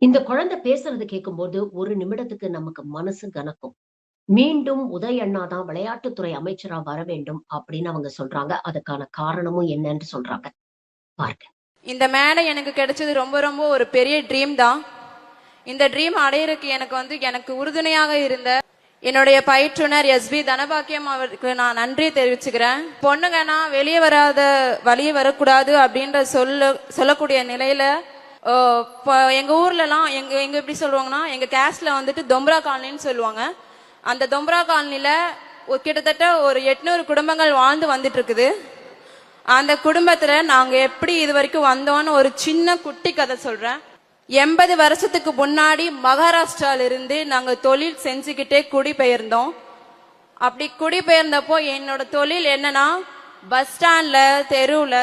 இந்த குழந்தை பேசுறது கேட்கும்போது ஒரு நிமிடத்துக்கு நமக்கு மனசு கனக்கும். மீண்டும் உதய் அண்ணா தான் விளையாட்டுத்துறை அமைச்சரா வர வேண்டும் அப்படின்னு அவங்க சொல்றாங்க. அதுக்கான காரணமும் என்னன்னு சொல்றாங்க. பாருங்க. இந்த மேடை எனக்கு கிடைச்சது ரொம்ப ரொம்ப ஒரு பெரிய ட்ரீம் தான். இந்த ட்ரீம் அடையறதுக்கு எனக்கு உறுதுணையாக இருந்த என்னுடைய பயிற்றுனர் எஸ்பி தனபாக்கியம் அவருக்கு நான் நன்றி தெரிவிச்சுக்கிறேன். பொண்ணுங்கன்னா வெளியே வராத வழியே வரக்கூடாது அப்படின்ற சொல்லக்கூடிய நிலையில எங்க ஊர்லலாம் எங்க எப்படி சொல்லுவாங்கன்னா, எங்க கேஸ்ட்ல வந்துட்டு தொம்ரா காலனின்னு சொல்லுவாங்க. அந்த தொம்ரா காலனில கிட்டத்தட்ட ஒரு 800 குடும்பங்கள் வாழ்ந்து வந்துட்டு இருக்குது. அந்த குடும்பத்துல நாங்க எப்படி இது வரைக்கும் வந்தோம்னு ஒரு சின்ன குட்டி கதை சொல்றேன். 80 வருஷத்துக்கு முன்னாடி மகாராஷ்டிரால இருந்து நாங்க தொழில் செஞ்சுக்கிட்டே குடிபெயர்ந்தோம். அப்படி குடிபெயர்ந்தப்போ என்னோட தொழில் என்னன்னா, பஸ் ஸ்டாண்ட்ல, தெருவுல,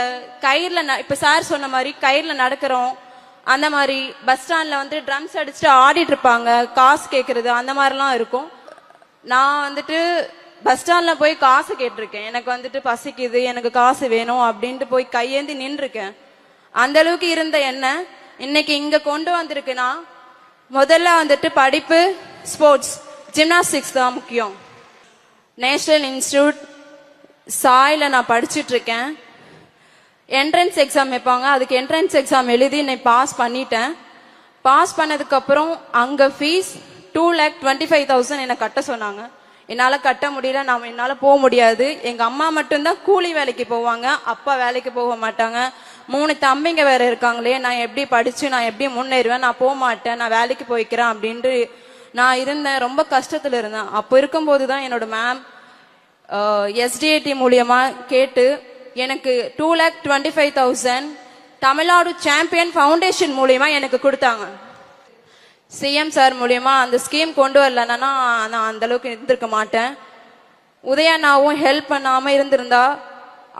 கயிறுல, இப்ப சார் சொன்ன மாதிரி கயிறுல நடக்கிறோம். அந்த மாதிரி பஸ் ஸ்டாண்ட்ல வந்து ட்ரம்ஸ் அடிச்சுட்டு ஆடிட்டு இருப்பாங்க, காசு கேட்கறது அந்த மாதிரிலாம் இருக்கும். நான் வந்துட்டு பஸ் ஸ்டாண்ட்ல போய் காசு கேட்டிருக்கேன். எனக்கு வந்துட்டு பசிக்குது, எனக்கு காசு வேணும் அப்படின்ட்டு போய் கையேந்தி நின்றுருக்கேன். அந்த அளவுக்கு இருந்த என்ன இன்னைக்கு இங்க கொண்டு வந்திருக்குன்னா, முதல்ல வந்துட்டு படிப்பு, ஸ்போர்ட்ஸ், ஜிம்னாஸ்டிக்ஸ் தான் முக்கியம். நேஷனல் இன்ஸ்டிடியூட் சாயில நான் படிச்சுட்டு இருக்கேன். என்ட்ரன்ஸ் எக்ஸாம் வைப்பாங்க, அதுக்கு என்ட்ரன்ஸ் எக்ஸாம் எழுதி நான் பாஸ் பண்ணிட்டேன். பாஸ் பண்ணதுக்கு அப்புறம் அங்க ஃபீஸ் 2,25,000 என்னை கட்ட சொன்னாங்க. என்னால கட்ட முடியல, என்னால போக முடியாது. எங்க அம்மா மட்டும்தான் கூலி வேலைக்கு போவாங்க, அப்பா வேலைக்கு போக மாட்டாங்க. 3 தம்பிங்க வேற இருக்காங்களே, நான் எப்படி படிச்சு நான் எப்படி முன்னேறுவேன், நான் போக மாட்டேன், நான் வேலைக்கு போய்க்கிறேன் அப்படின்ட்டு நான் இருந்தேன். ரொம்ப கஷ்டத்துல இருந்தேன். அப்போ இருக்கும்போதுதான் என்னோட மேம் எஸ்டிஏடி மூலியமா கேட்டு எனக்கு 2,25,000 தமிழ்நாடு சாம்பியன் ஃபவுண்டேஷன் மூலியமா எனக்கு கொடுத்தாங்க. சிஎம் சார் மூலியமா அந்த ஸ்கீம் கொண்டு வரலன்னா நான் அந்த அளவுக்கு இருந்திருக்க மாட்டேன். உதயண்ணாவும் ஹெல்ப் பண்ணாம இருந்திருந்தா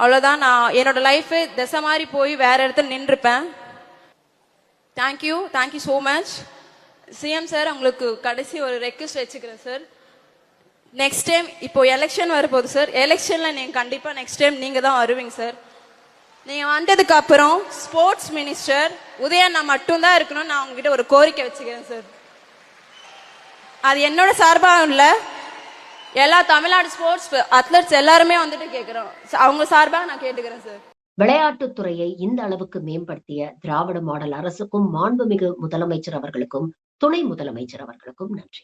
அவ்வளவுதான், நான் என்னோட லைஃப் திசை மாதிரி போய் வேற இடத்துல நின்றுப்பேன். Thank you so much. CM sir, உங்களுக்கு கடைசி ஒரு ரெக்வெஸ்ட் வச்சுக்கிறேன் சார். நெக்ஸ்ட் டைம் இப்போ எலெக்ஷன் வரப்போகுது சார். எலெக்ஷன்ல நீங்க கண்டிப்பா நெக்ஸ்ட் டைம் நீங்க தான் வருவீங்க சார். நீங்க வந்ததுக்கு அப்புறம் ஸ்போர்ட்ஸ் மினிஸ்டர் உதயண்ணா மட்டும்தான் இருக்கணும்னு நான் உங்ககிட்ட ஒரு கோரிக்கை வச்சுக்கிறேன் சார். அது என்னோட சார்பாக இல்ல, எல்லா தமிழ்நாடு ஸ்போர்ட்ஸ் அத்லெட்ஸ் எல்லாருமே வந்துட்டு கேட்கிறோம், அவங்க சார்பாக நான் கேட்டுக்கிறேன் சார். விளையாட்டுத்துறையை இந்த அளவுக்கு மேம்படுத்திய திராவிட மாடல் அரசுக்கும் மாண்புமிகு முதலமைச்சர் அவர்களுக்கும் துணை முதலமைச்சர் அவர்களுக்கும் நன்றி.